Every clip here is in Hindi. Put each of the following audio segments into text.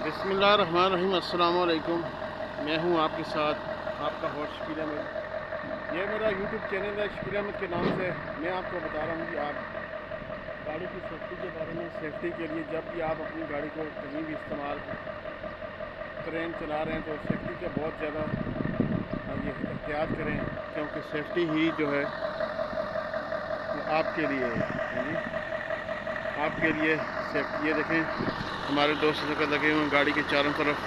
बिस्मिल्लाहिर्रहमानिर्रहीम। अस्सलाम वालेकुम। मैं हूं आपके साथ आपका होस्ट शकील अहमद। ये मेरा यूट्यूब चैनल है शकील अहमद के नाम से। मैं आपको बता रहा हूं कि आप गाड़ी की सेफ्टी के बारे में, सेफ्टी के लिए जब भी आप अपनी गाड़ी को कहीं भी इस्तेमाल करें, चला रहे हैं तो सेफ्टी का बहुत ज़्यादा ये एहतियात करें, क्योंकि सेफ्टी ही जो है वो आपके लिए है। आपके लिए सेफ्टी। ये देखें हमारे दोस्त जगह लगे हुए गाड़ी के चारों तरफ,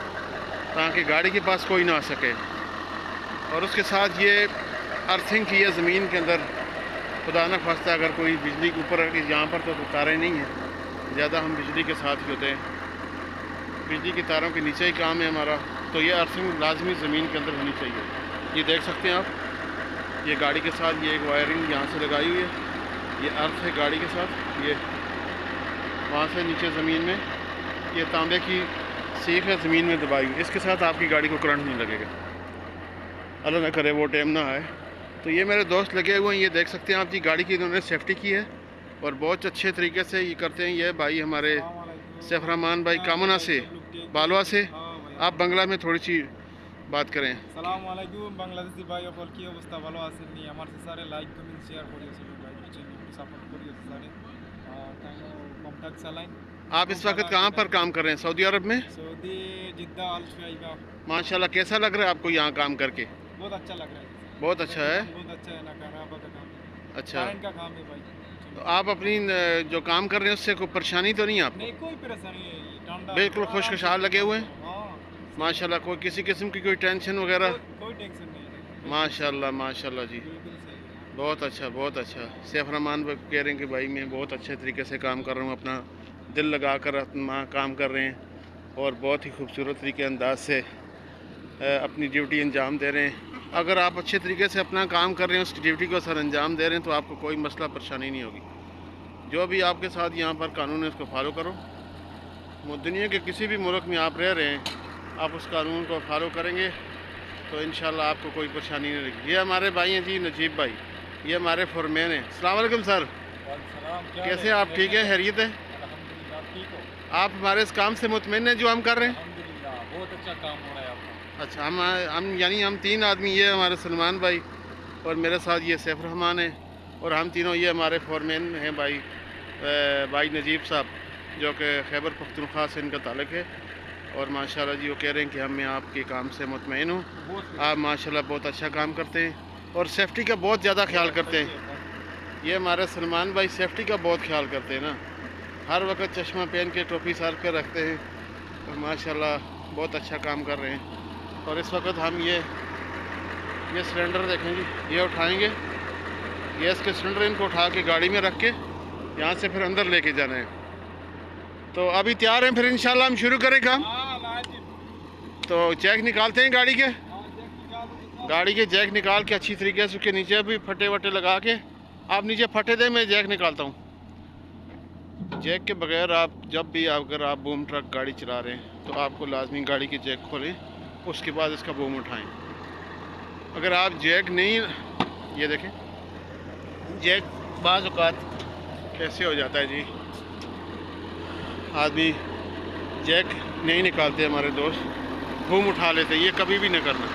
ताकि गाड़ी के पास कोई ना आ सके। और उसके साथ ये अर्थिंग की है ज़मीन के अंदर, खुदा न खास्ता अगर कोई बिजली के ऊपर, यहाँ पर तो तारें नहीं हैं ज़्यादा, हम बिजली के साथ ही होते हैं, बिजली की तारों के नीचे ही काम है हमारा। तो ये अर्थिंग लाजमी ज़मीन के अंदर होनी चाहिए। ये देख सकते हैं आप, ये गाड़ी के साथ ये एक वायरिंग यहाँ से लगाई हुई है, ये अर्थ है गाड़ी के साथ। ये वहाँ से नीचे ज़मीन में ये तांबे की सीख है ज़मीन में दबाई हुई, इसके साथ आपकी गाड़ी को करंट नहीं लगेगा, अल्लाह ना करे वो टाइम ना आए। तो ये मेरे दोस्त लगे हुए हैं, ये देख सकते हैं आप जी, गाड़ी की इन्होंने सेफ्टी की है और बहुत अच्छे तरीके से ये करते हैं। ये भाई हमारे सैफरमान भाई कामना से, बालवा से। आप बंगला में थोड़ी सी बात करें। সালামু আলাইকুম বাংলাদেশি ভাই সকল, কি অবস্থা? ভালো আছেন নি? আমার সারে লাইক কমেন্ট শেয়ার করিয়েছিল ভাই, চ্যানেলকে সাপোর্ট করিয়েছে সারে। তাইনো কন্টাক্ট চালাইন। आप इस वक्त कहाँ पर काम कर रहे हैं? सऊदी अरब में? सऊदी जिद्दा अल शुआइबा। माशाल्लाह, कैसा लग रहा है आपको यहाँ काम करके? बहुत अच्छा लग रहा है। बहुत अच्छा है। बहुत अच्छा है ना, खराबा का काम है। अच्छा, का काम है भाई। तो आप अपनी जो काम कर रहे हैं उससे कोई परेशानी तो नहीं आपको? नहीं, कोई परेशानी नहीं, ठंडा बिल्कुल खुशखुशाल लगे हुए हैं हाँ माशाल्लाह, कोई किसी किस्म की कोई टेंशन वगैरह? कोई टेंशन नहीं। माशाल्लाह माशाल्लाह जी, बिल्कुल सही। बहुत अच्छा बहुत अच्छा। सैफ रहमान कह रहे हैं कि भाई मैं बहुत अच्छे तरीके से काम कर रहा हूँ, अपना दिल लगा कर अपना काम कर रहे हैं और बहुत ही खूबसूरत तरीके अंदाज से अपनी ड्यूटी अंजाम दे रहे हैं। अगर आप अच्छे तरीके से अपना काम कर रहे हैं, उस ड्यूटी को सर अंजाम दे रहे हैं, तो आपको कोई मसला परेशानी नहीं होगी। जो भी आपके साथ यहाँ पर कानून है उसको फॉलो करो। दुनिया के किसी भी मुल्क में आप रह रहे हैं, आप उस कानून को फॉलो करेंगे तो इंशाल्लाह आपको कोई परेशानी नहीं रहेगी। ये हमारे भाई हैं जी, नजीब भाई, ये हमारे फॉरमैन हैं। अस्सलाम वालेकुम सर, कैसे आप? ठीक है, खैरियत है? आप हमारे इस काम से मुतमईन हैं जो हम कर रहे हैं? बहुत अच्छा काम हो रहा है आपका। अच्छा, हम यानी हम तीन आदमी, ये हमारे सलमान भाई और मेरे साथ ये सैफ रहमान है, और हम तीनों ये हमारे फॉरमैन हैं भाई नजीब साहब, जो कि खैबर पख्तूनख्वा से इनका ताल्लुक़ है। और माशाल्लाह जी वो कह रहे हैं कि मैं आपके काम से मुतमईन हूँ। आप माशाल्लाह बहुत अच्छा काम करते हैं और सेफ्टी का बहुत ज़्यादा ख्याल करते हैं। ये हमारे सलमान भाई सेफ्टी का बहुत ख्याल करते हैं ना, हर वक्त चश्मा पहन के टोपी सर पे रखते हैं और माशाल्लाह बहुत अच्छा काम कर रहे हैं। और इस वक्त हम ये सिलेंडर देखें जी, ये उठाएँगे, गैस के सिलेंडर इनको उठा के गाड़ी में रख के यहाँ से फिर अंदर लेके जाना है। तो अभी तैयार हैं, फिर इंशाल्लाह हम शुरू करें काम। तो जैक निकालते हैं गाड़ी के जैक निकाल के अच्छी तरीके से उसके नीचे भी फटे वटे लगा के, आप नीचे फटे दे, मैं जैक निकालता हूँ। जैक के बगैर आप जब भी अगर आप बूम ट्रक गाड़ी चला रहे हैं तो आपको लाजमी गाड़ी के जैक खोलें, उसके बाद इसका बूम उठाएं। अगर आप जैक नहीं, ये देखें जैक बाज़ औक़ात कैसे हो जाता है जी, आदमी जैक नहीं निकालते, हमारे दोस्त बूम उठा लेते। ये कभी भी नहीं करना,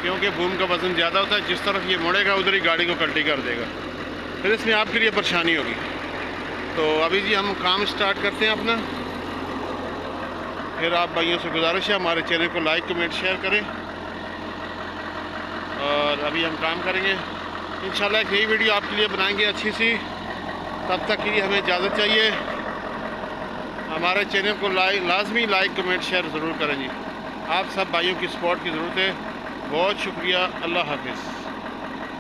क्योंकि बूम का वज़न ज़्यादा होता है, जिस तरफ ये मुड़ेगा उधर ही गाड़ी को कल्टी कर देगा, फिर इसमें आपके लिए परेशानी होगी। तो अभी जी हम काम स्टार्ट करते हैं अपना। फिर आप भाइयों से गुजारिश है हमारे चैनल को लाइक कमेंट शेयर करें, और अभी हम काम करेंगे इंशाल्लाह। एक नई वीडियो आपके लिए बनाएंगे अच्छी सी, तब तक के लिए हमें इजाज़त चाहिए। हमारे चैनल को लाजमी लाइक कमेंट शेयर ज़रूर करें जी। आप सब भाइयों की सपोर्ट की ज़रूरत है। बहुत शुक्रिया, अल्लाह हाफिज़।